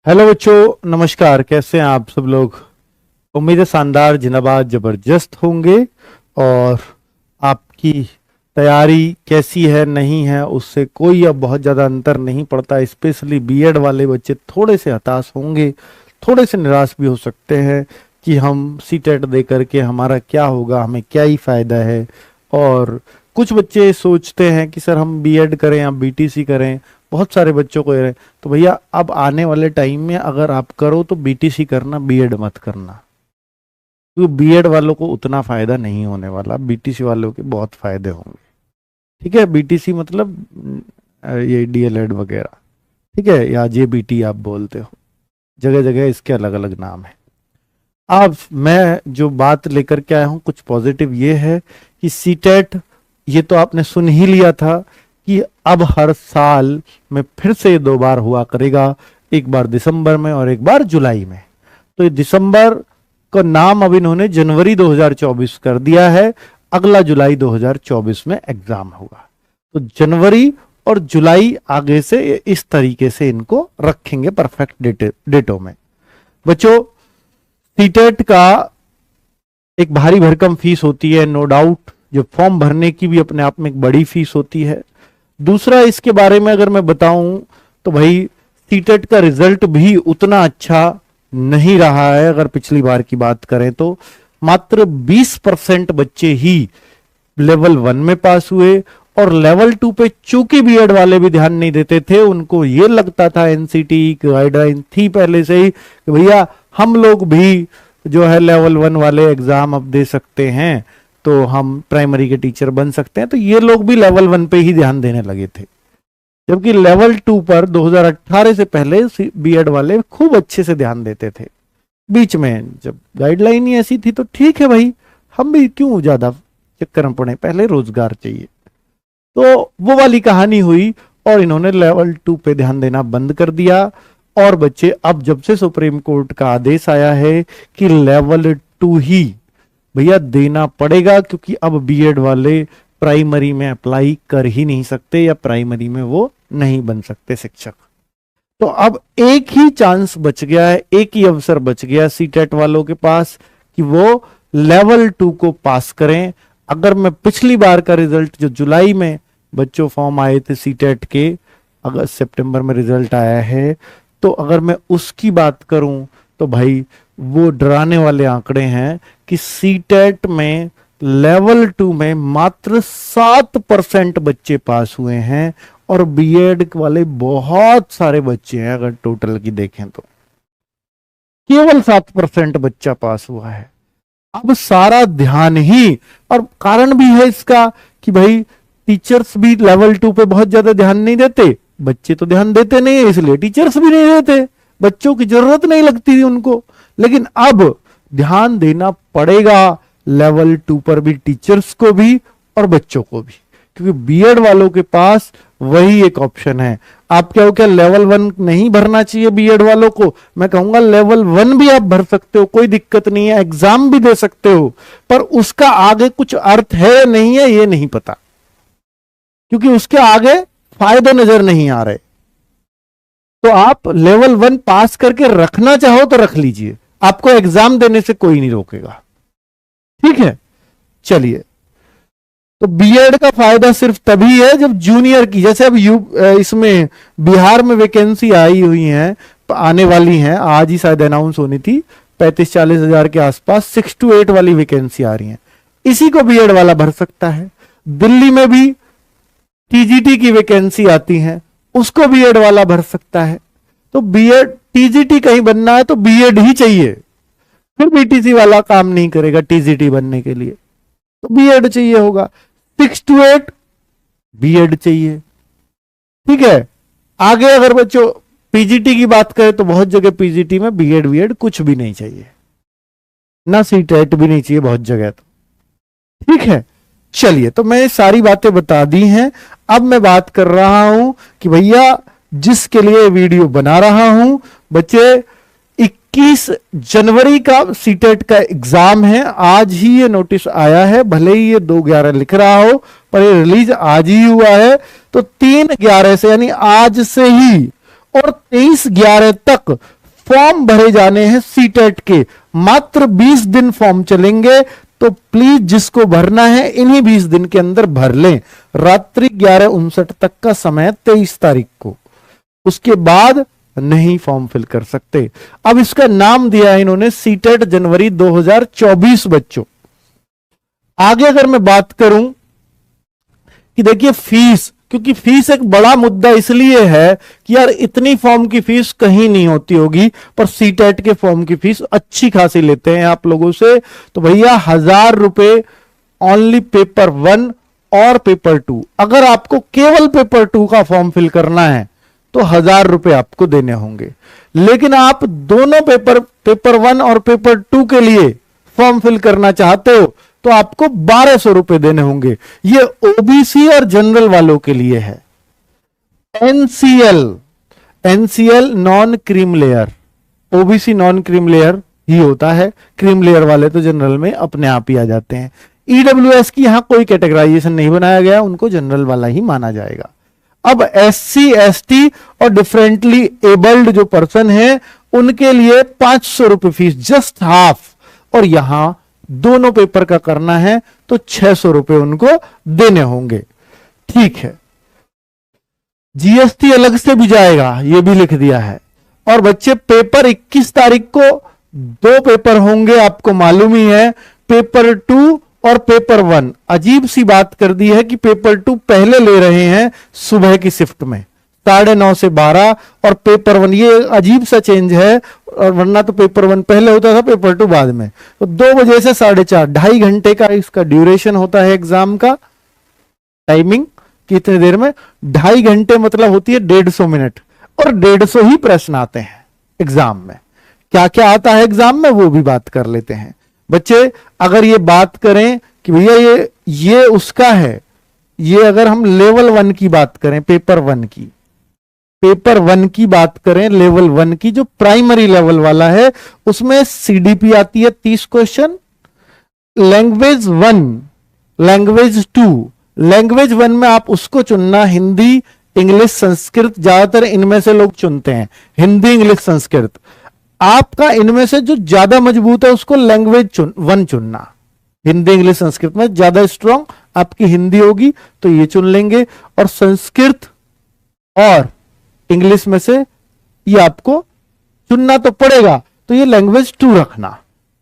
Hello बच्चों, नमस्कार। कैसे हैं आप सब लोग? उम्मीद है शानदार, जिंदाबाद, जबरदस्त होंगे। और आपकी तैयारी कैसी है नहीं है उससे कोई अब बहुत ज़्यादा अंतर नहीं पड़ता। स्पेशली बीएड वाले बच्चे थोड़े से हताश होंगे, थोड़े से निराश भी हो सकते हैं कि हम सीटेट दे करके हमारा क्या होगा, हमें क्या ही फ़ायदा है। और कुछ बच्चे सोचते हैं कि सर हम बीएड करें या बीटीसी करें। बहुत सारे बच्चों को ये, तो भैया अब आने वाले टाइम में अगर आप करो तो बीटीसी करना, बीएड मत करना, क्योंकि बीएड वालों को उतना फायदा नहीं होने वाला, बीटीसी वालों के बहुत फायदे होंगे। ठीक है, बीटीसी मतलब ये डीएलएड वगैरह, ठीक है, या जेबीटी आप बोलते हो, जगह जगह इसके अलग अलग नाम है। अब मैं जो बात लेकर के आया हूँ कुछ पॉजिटिव ये है कि सीटेट, ये तो आपने सुन ही लिया था कि अब हर साल में फिर से 2 बार हुआ करेगा, एक बार दिसंबर में और एक बार जुलाई में। तो ये दिसंबर का नाम अब इन्होंने जनवरी 2024 कर दिया है, अगला जुलाई 2024 में एग्जाम होगा। तो जनवरी और जुलाई आगे से इस तरीके से इनको रखेंगे परफेक्ट डेटों में। बच्चों, सीटेट का एक भारी भरकम फीस होती है, नो डाउट। जो फॉर्म भरने की भी अपने आप में एक बड़ी फीस होती है। दूसरा, इसके बारे में अगर मैं बताऊं तो भाई सीटेट का रिजल्ट भी उतना अच्छा नहीं रहा है। अगर पिछली बार की बात करें तो मात्र 20% बच्चे ही लेवल 1 में पास हुए, और लेवल 2 पे चूंकि बीएड वाले भी ध्यान नहीं देते थे, उनको ये लगता था, एनसीटी की गाइडलाइन थी पहले से ही कि भैया हम लोग भी जो है लेवल 1 वाले एग्जाम अब दे सकते हैं, तो हम प्राइमरी के टीचर बन सकते हैं। तो ये लोग भी लेवल 1 पे ही ध्यान देने लगे थे, जबकि लेवल 2 पर 2018 से पहले बीएड वाले खूब अच्छे से ध्यान देते थे। बीच में जब गाइडलाइन ही ऐसी थी तो ठीक है भाई, हम भी क्यों ज्यादा चक्कर में पड़े, पहले रोजगार चाहिए। तो वो वाली कहानी हुई और इन्होंने लेवल 2 पे ध्यान देना बंद कर दिया। और बच्चे, अब जब से सुप्रीम कोर्ट का आदेश आया है कि लेवल 2 ही भैया देना पड़ेगा, क्योंकि अब बीएड वाले प्राइमरी में अप्लाई कर ही नहीं सकते या प्राइमरी में वो नहीं बन सकते शिक्षक। तो अब एक ही चांस बच गया है, एक ही अवसर बच गया सीटेट वालों के पास कि वो लेवल 2 को पास करें। अगर मैं पिछली बार का रिजल्ट, जो जुलाई में बच्चों फॉर्म आए थे सीटेट के, अगस्त सितंबर में रिजल्ट आया है, तो अगर मैं उसकी बात करूं तो भाई वो डराने वाले आंकड़े हैं कि सीटेट में लेवल 2 में मात्र 7% बच्चे पास हुए हैं, और बीएड वाले बहुत सारे बच्चे हैं, अगर टोटल की देखें तो केवल 7% बच्चा पास हुआ है। अब सारा ध्यान ही, और कारण भी है इसका कि भाई टीचर्स भी लेवल 2 पे बहुत ज्यादा ध्यान नहीं देते, बच्चे तो ध्यान देते नहीं है, इसलिए टीचर्स भी नहीं देते, बच्चों की जरूरत नहीं लगती थी उनको। लेकिन अब ध्यान देना पड़ेगा लेवल 2 पर भी, टीचर्स को भी और बच्चों को भी, क्योंकि बीएड वालों के पास वही एक ऑप्शन है। आप क्या हो, क्या लेवल 1 नहीं भरना चाहिए बीएड वालों को? मैं कहूंगा लेवल 1 भी आप भर सकते हो, कोई दिक्कत नहीं है, एग्जाम भी दे सकते हो, पर उसका आगे कुछ अर्थ है या नहीं है ये नहीं पता, क्योंकि उसके आगे फायदे नजर नहीं आ रहे। तो आप लेवल 1 पास करके रखना चाहो तो रख लीजिए, आपको एग्जाम देने से कोई नहीं रोकेगा। ठीक है, चलिए। तो बीएड का फायदा सिर्फ तभी है जब जूनियर की, जैसे अब इसमें बिहार में वैकेंसी आई हुई है, आने वाली हैं, आज ही शायद अनाउंस होनी थी, 35-40 हजार के आसपास 6 to 8 वाली वैकेंसी आ रही है, इसी को बीएड वाला भर सकता है। दिल्ली में भी टीजीटी की वैकेंसी आती है, उसको बीएड वाला भर सकता है। तो बीएड, टीजीटी कहीं बनना है तो बीएड ही चाहिए, फिर बीटीसी वाला काम नहीं करेगा टीजीटी बनने के लिए, तो बीएड चाहिए होगा। 6 to 8 बीएड चाहिए। ठीक है, आगे अगर बच्चों पीजीटी की बात करें तो बहुत जगह पीजीटी में बीएड कुछ भी नहीं चाहिए, ना सीटेट भी नहीं चाहिए बहुत जगह। तो ठीक है, चलिए, तो मैं सारी बातें बता दी हैं। अब मैं बात कर रहा हूं कि भैया जिसके लिए वीडियो बना रहा हूं, बच्चे 21 जनवरी का सीटेट का एग्जाम है, आज ही ये नोटिस आया है, भले ही ये 2/11 लिख रहा हो पर ये रिलीज आज ही हुआ है। तो 3/11 से, यानी आज से ही, और 23/11 तक फॉर्म भरे जाने हैं सीटेट के, मात्र 20 दिन फॉर्म चलेंगे, तो प्लीज जिसको भरना है इन्हीं 20 दिन के अंदर भर लें। रात्रि 11:59 तक का समय, 23 तारीख को, उसके बाद नहीं फॉर्म फिल कर सकते। अब इसका नाम दिया है इन्होंने सीटेट जनवरी 2024 बच्चों। आगे अगर मैं बात करूं कि देखिए फीस, क्योंकि फीस एक बड़ा मुद्दा इसलिए है कि यार इतनी फॉर्म की फीस कहीं नहीं होती होगी, पर सीटेट के फॉर्म की फीस अच्छी खासी लेते हैं आप लोगों से। तो भैया 1000 रुपए ओनली पेपर 1 और पेपर 2। अगर आपको केवल पेपर 2 का फॉर्म फिल करना है तो 1000 रुपए आपको देने होंगे। लेकिन आप दोनों पेपर 1 और पेपर 2 के लिए फॉर्म फिल करना चाहते हो तो आपको 1200 रुपए देने होंगे। ये ओबीसी और जनरल वालों के लिए है। NCL non cream layer, OBC non cream layer ही होता है, क्रीम लेयर वाले तो जनरल में अपने आप ही आ जाते हैं। ईडब्ल्यूएस की यहां कोई कैटेगराइजेशन नहीं बनाया गया, उनको जनरल वाला ही माना जाएगा। अब एससी एसटी और डिफरेंटली एबल्ड जो पर्सन है उनके लिए 500 रुपए फीस, जस्ट हाफ, और यहां दोनों पेपर का करना है तो 600 रुपए उनको देने होंगे। ठीक है, जीएसटी अलग से भी जाएगा, यह भी लिख दिया है। और बच्चे पेपर 21 तारीख को 2 पेपर होंगे, आपको मालूम ही है, पेपर 2 और पेपर 1। अजीब सी बात कर दी है कि पेपर 2 पहले ले रहे हैं सुबह की शिफ्ट में 9:30 से 12, और पेपर 1, ये अजीब सा चेंज है, और वरना तो पेपर 1 पहले होता था, पेपर 2 बाद में। तो 2 बजे से 4:30, 2.5 घंटे का इसका ड्यूरेशन होता है एग्जाम का। टाइमिंग कितने देर में, 2.5 घंटे मतलब होती है 150 मिनट, और 150 ही प्रश्न आते हैं एग्जाम में। क्या क्या आता है एग्जाम में वो भी बात कर लेते हैं बच्चे। अगर ये बात करें कि भैया ये उसका है, ये अगर हम लेवल 1 की बात करें, पेपर 1 की बात करें, लेवल 1 की जो प्राइमरी लेवल वाला है, उसमें सीडीपी आती है 30 क्वेश्चन, लैंग्वेज 1, लैंग्वेज 2। लैंग्वेज 1 में आप उसको चुनना, हिंदी, इंग्लिश, संस्कृत, ज्यादातर इनमें से लोग चुनते हैं, हिंदी, इंग्लिश, संस्कृत। आपका इनमें से जो ज्यादा मजबूत है उसको लैंग्वेज 1 चुनना। हिंदी, इंग्लिश, संस्कृत में ज्यादा स्ट्रांग आपकी हिंदी होगी तो ये चुन लेंगे, और संस्कृत और इंग्लिश में से ये आपको चुनना तो पड़ेगा, तो ये लैंग्वेज 2 रखना।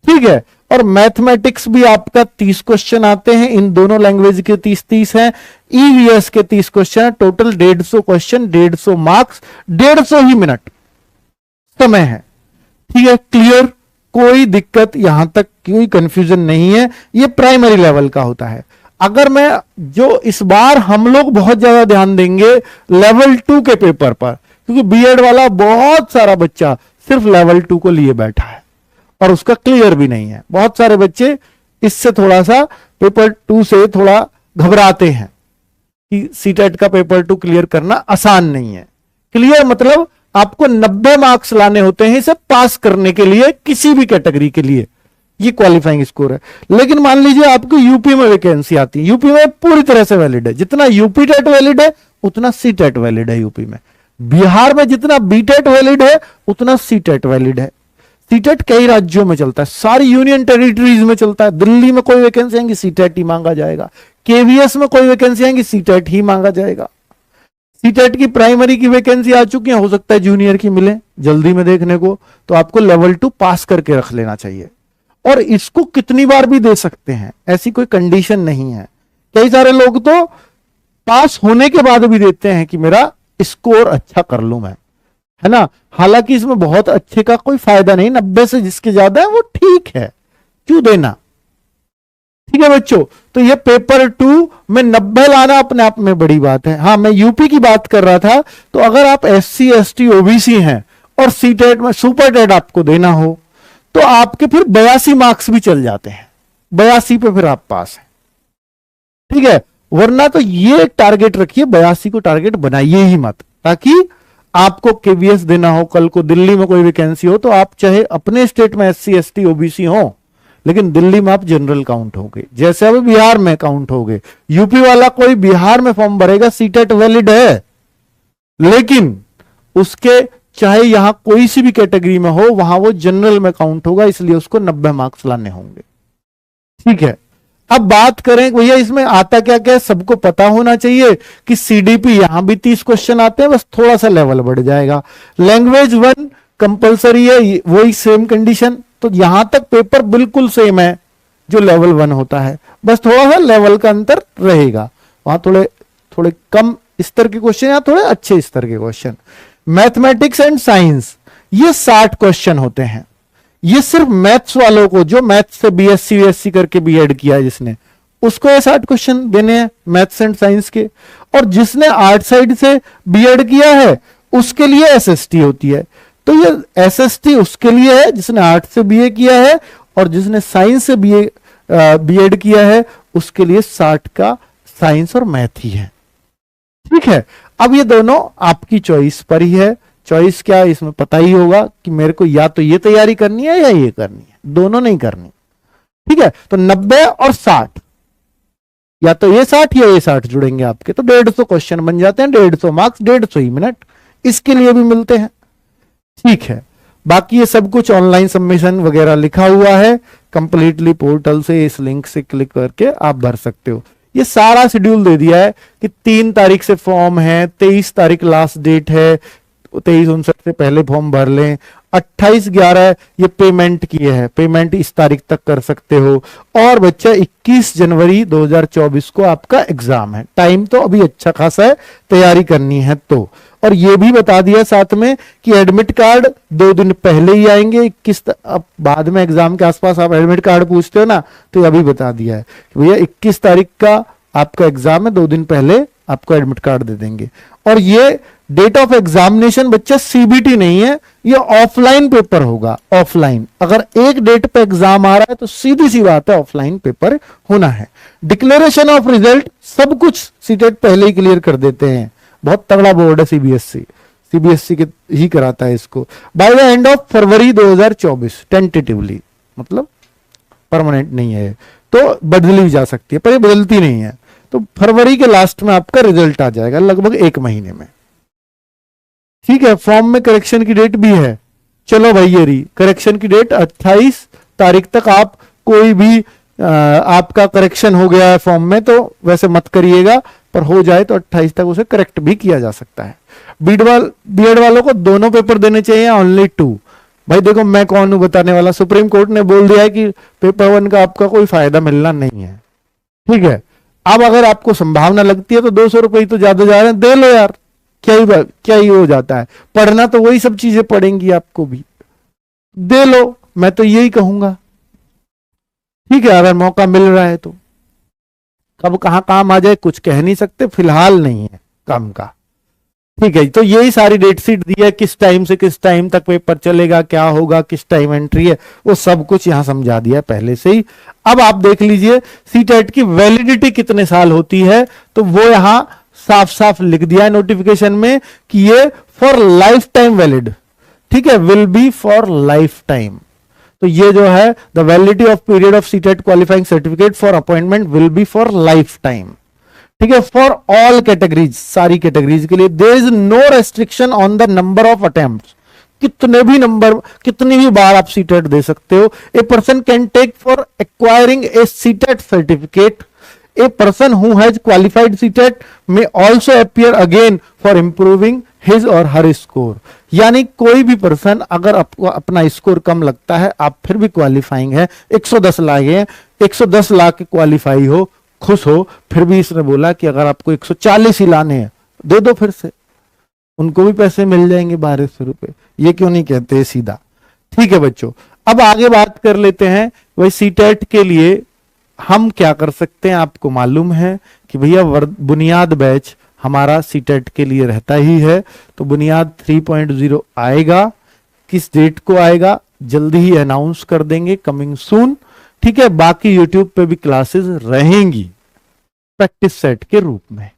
ठीक है, और मैथमेटिक्स भी आपका 30 क्वेश्चन आते हैं, इन दोनों लैंग्वेज के 30 हैं, ईवीएस के 30 क्वेश्चन, टोटल 150 क्वेश्चन, 150 मार्क्स, 150 ही मिनट समय है। ठीक है, क्लियर, कोई दिक्कत यहां तक, कोई कंफ्यूजन नहीं है। ये प्राइमरी लेवल का होता है। अगर मैं जो इस बार हम लोग बहुत ज्यादा ध्यान देंगे लेवल 2 के पेपर पर, क्योंकि बीएड वाला बहुत सारा बच्चा सिर्फ लेवल 2 को लिए बैठा है और उसका क्लियर भी नहीं है। बहुत सारे बच्चे इससे थोड़ा सा पेपर 2 से थोड़ा घबराते हैं कि सीटेट का पेपर 2 क्लियर करना आसान नहीं है। क्लियर मतलब आपको 90 मार्क्स लाने होते हैं इसे पास करने के लिए, किसी भी कैटेगरी के लिए ये क्वालिफाइंग स्कोर है। लेकिन मान लीजिए आपको यूपी में वैकेंसी आती है, यूपी में पूरी तरह से वैलिड है, जितना यूपी टेट वैलिड है उतना सी टेट वैलिड है यूपी में। बिहार में जितना बी टेट वैलिड है उतना सी टेट वैलिड है। सी टेट कई राज्यों में चलता है, सारी यूनियन टेरिटरीज में चलता है। दिल्ली में कोई वैकेंसी आएंगी सी टेट ही मांगा जाएगा, केवीएस में कोई वैकेंसी आएंगी सी टेट ही मांगा जाएगा। सी टेट की प्राइमरी की वैकेंसी आ चुकी है, हो सकता है जूनियर की मिले जल्दी में देखने को, तो आपको लेवल 2 पास करके रख लेना चाहिए। और इसको कितनी बार भी दे सकते हैं, ऐसी कोई कंडीशन नहीं है। कई सारे लोग तो पास होने के बाद भी देते हैं कि मेरा स्कोर अच्छा कर लूं मैं, है ना। हालांकि इसमें बहुत अच्छे का कोई फायदा नहीं, 90 से जिसके ज्यादा है वो ठीक है, क्यों देना। ठीक है बच्चों, तो ये पेपर 2 में 90 लाना अपने आप में बड़ी बात है। हाँ, मैं यूपी की बात कर रहा था, तो अगर आप एससी एसटी ओबीसी हैं और सी टेट में सुपर टेट आपको देना हो तो आपके फिर 82 मार्क्स भी चल जाते हैं, 82 पे फिर आप पास हैं। ठीक है, वरना तो ये एक टारगेट रखिए, 82 को टारगेट बनाइए ही मत, ताकि आपको केवीएस देना हो, कल को दिल्ली में कोई वैकेंसी हो तो आप चाहे अपने स्टेट में एससी एसटी ओबीसी हो, लेकिन दिल्ली में आप जनरल काउंट होगे, जैसे अभी बिहार में काउंट होगे। यूपी वाला कोई बिहार में फॉर्म भरेगा, सीटेट वैलिड है, लेकिन उसके चाहे यहां कोई सी भी कैटेगरी में हो, वहां वो जनरल में काउंट होगा, इसलिए उसको 90 मार्क्स लाने होंगे। ठीक है, अब बात करें भैया इसमें आता क्या क्या है, सबको पता होना चाहिए कि सीडीपी यहां भी 30 क्वेश्चन आते हैं, बस थोड़ा सा लेवल बढ़ जाएगा। लैंग्वेज 1 कंपलसरी है, वही सेम कंडीशन, तो यहां तक पेपर बिल्कुल सेम है जो लेवल 1 होता है, बस थोड़ा सा लेवल का अंतर रहेगा, वहां थोड़े थोड़े कम स्तर के क्वेश्चन या थोड़े अच्छे स्तर के क्वेश्चन। मैथमेटिक्स एंड साइंस ये 60 क्वेश्चन होते हैं, ये सिर्फ मैथ्स वालों को, जो मैथ्स से बीएससी करके बीएड किया है जिसने, उसको ये 60 क्वेश्चन देने हैं मैथ्स एंड साइंस के। और जिसने आर्ट साइड से बीएड किया है उसके लिए एसएसटी होती है, तो ये एसएसटी उसके लिए है जिसने आर्ट से बीए किया है, और जिसने साइंस से बीएड किया है उसके लिए 60 का साइंस और मैथ ही है। ठीक है, अब ये दोनों आपकी चॉइस पर ही है। चॉइस क्या है इसमें पता ही होगा कि मेरे को या तो ये तैयारी करनी है या ये करनी है, दोनों नहीं करनी। ठीक है, तो 90 और 60, या तो ये 60 या ये 60 जुड़ेंगे आपके, तो 150 क्वेश्चन बन जाते हैं, 150 मार्क्स, 150 ही मिनट इसके लिए भी मिलते हैं। ठीक है, बाकी ये सब कुछ ऑनलाइन सबमिशन वगैरह लिखा हुआ है कंप्लीटली पोर्टल से, इस लिंक से क्लिक करके आप भर सकते हो। ये सारा शेड्यूल दे दिया है कि 3 तारीख से फॉर्म है, 23 तारीख लास्ट डेट है, 23-59 से पहले फॉर्म भर लें, 28-11 ये पेमेंट किए हैं, पेमेंट इस तारीख तक कर सकते हो। और बच्चा 21 जनवरी 2024 को आपका एग्जाम है, टाइम तो अभी अच्छा खासा है, तैयारी करनी है तो। और ये भी बता दिया साथ में कि एडमिट कार्ड 2 दिन पहले ही आएंगे, 21 अब बाद में एग्जाम के आसपास आप एडमिट कार्ड पूछते हो ना, तो अभी बता दिया है कि भैया 21 तारीख का आपका एग्जाम है, 2 दिन पहले आपको एडमिट कार्ड दे देंगे। और ये डेट ऑफ एग्जामिनेशन बच्चा सीबीटी नहीं है, ये ऑफलाइन पेपर होगा, ऑफलाइन। अगर एक डेट पे एग्जाम आ रहा है तो सीधी सी बात है ऑफलाइन पेपर होना है। डिक्लेरेशन ऑफ रिजल्ट सब कुछ सीटेट पहले ही क्लियर कर देते हैं, बहुत तगड़ा बोर्ड है सीबीएसई के ही कराता है इसको। By the end of February 2024 tentatively, मतलब परमानेंट नहीं है, तो बदली भी जा सकती है पर ये बदलती नहीं है, तो फरवरी के लास्ट में आपका रिजल्ट आ जाएगा, लगभग 1 महीने में। ठीक है, फॉर्म में करेक्शन की डेट भी है, चलो भाई ये रही करेक्शन की डेट, 28 तारीख तक आप कोई भी आपका करेक्शन हो गया है फॉर्म में तो वैसे मत करिएगा, पर हो जाए तो 28 तक उसे करेक्ट भी किया जा सकता है। बीएड वालों को दोनों पेपर देने चाहिए, ओनली 2। भाई देखो मैं कौन हूं बताने वाला, सुप्रीम कोर्ट ने बोल दिया है कि पेपर 1 का आपका कोई फायदा मिलना नहीं है। ठीक है, अब अगर आपको संभावना लगती है तो 200 रुपए तो ज्यादा जा रहे हैं, दे लो यार, क्या ही हो जाता है, पढ़ना तो वही सब चीजें पढ़ेंगी आपको भी, दे लो, मैं तो यही कहूंगा। ठीक है, अगर मौका मिल रहा है तो, कब कहां काम आ जाए कुछ कह नहीं सकते, फिलहाल नहीं है काम का। ठीक है, तो यही सारी डेट शीट दी है, किस टाइम से किस टाइम तक पेपर चलेगा, क्या होगा, किस टाइम एंट्री है, वो सब कुछ यहां समझा दिया पहले से ही। अब आप देख लीजिए सीटेट की वैलिडिटी कितने साल होती है, तो वो यहां साफ साफ लिख दिया है नोटिफिकेशन में कि ये फॉर लाइफ टाइम वैलिड। ठीक है, will be for life time, तो ये जो है the validity of period of CTET qualifying certificate for appointment will be for life time. ठीक है, फॉर ऑल कैटेगरीज, सारी कैटेगरीज के लिए। There is no restriction on the number of attempts, कितनी भी बार आप सीटेट दे सकते हो। A person can take for acquiring a CTET certificate, a person who has qualified CTET may also appear again for improving his और हर score. यानी कोई भी पर्सन अगर आपको अपना स्कोर कम लगता है, आप फिर भी क्वालिफाइंग है, 110 लाए, 110 ला के क्वालिफाई हो, खुश हो, फिर भी इसने बोला कि अगर आपको 140 ही लाने हैं दे दो, फिर से उनको भी पैसे मिल जाएंगे 1200 रुपए, ये क्यों नहीं कहते सीधा। ठीक है बच्चों, अब आगे बात कर लेते हैं वही सीटेट के लिए हम क्या कर सकते हैं। आपको मालूम है कि भैया बुनियाद बैच हमारा सीटेट के लिए रहता ही है, तो बुनियाद 3.0 आएगा, किस डेट को आएगा जल्दी ही अनाउंस कर देंगे, कमिंग सून। ठीक है, बाकी यूट्यूब पे भी क्लासेस रहेंगी प्रैक्टिस सेट के रूप में।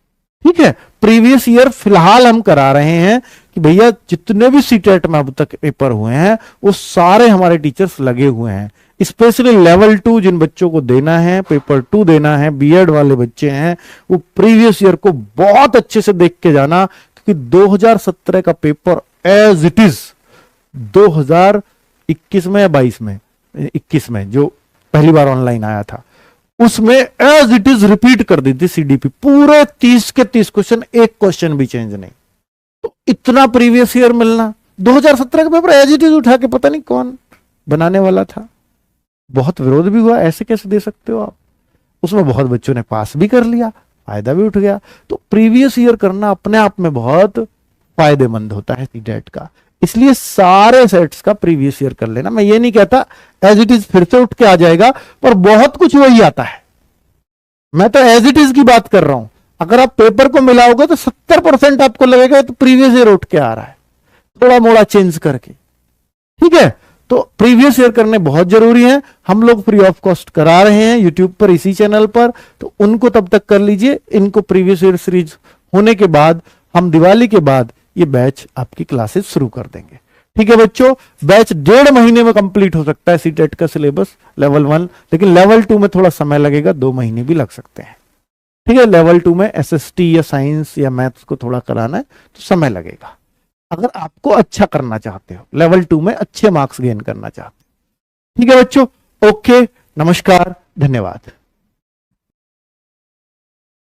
ठीक है, प्रीवियस ईयर फिलहाल हम करा रहे हैं कि भैया जितने भी सीटेट में अब तक पेपर हुए हैं वो सारे हमारे टीचर्स लगे हुए हैं। स्पेशली लेवल 2 जिन बच्चों को देना है, पेपर 2 देना है, बीएड वाले बच्चे हैं, वो प्रीवियस ईयर को बहुत अच्छे से देख के जाना, क्योंकि 2017 का पेपर एज इट इज 2021 में या 22 में, 21 में जो पहली बार ऑनलाइन आया था, उसमें एज इट इज रिपीट कर दी थी सीडीपी, पूरे 30 के 30 क्वेश्चन, एक क्वेश्चन भी चेंज नहीं। तो इतना प्रीवियस ईयर मिलना, 2017 का पेपर एज इट इज उठा के पता नहीं कौन बनाने वाला था, बहुत विरोध भी हुआ, ऐसे कैसे दे सकते हो आप। उसमें बहुत बच्चों ने पास भी कर लिया, फायदा भी उठ गया। तो प्रीवियस ईयर करना अपने आप में बहुत फायदेमंद होता है सीटेट का, इसलिए सारे सेट्स का प्रीवियस ईयर कर लेना। मैं ये नहीं कहता एज इट इज फिर से उठ के आ जाएगा, पर बहुत कुछ वही आता है। मैं तो एज इट इज की बात कर रहा हूं। अगर आप पेपर को मिलाओगे तो 70% आपको लगेगा तो प्रीवियस ईयर उठ के आ रहा है, थोड़ा मोड़ा चेंज करके। ठीक है, तो प्रीवियस ईयर करने बहुत जरूरी है। हम लोग फ्री ऑफ कॉस्ट करा रहे हैं यूट्यूब पर, इसी चैनल पर, तो उनको तब तक कर लीजिए। इनको प्रीवियस ईयर सीरीज होने के बाद हम दिवाली के बाद ये बैच आपकी क्लासेस शुरू कर देंगे। ठीक है बच्चों, बैच 1.5 महीने में कंप्लीट हो सकता है सीटेट का सिलेबस लेवल 1, लेकिन लेवल 2 में थोड़ा समय लगेगा, 2 महीने भी लग सकते हैं। ठीक है, लेवल 2 में एसएसटी या साइंस या मैथ्स को थोड़ा कराना है तो समय लगेगा। अगर आपको अच्छा करना चाहते हो, लेवल 2 में अच्छे मार्क्स गेन करना चाहते हो। ठीक है बच्चों, ओके, नमस्कार, धन्यवाद।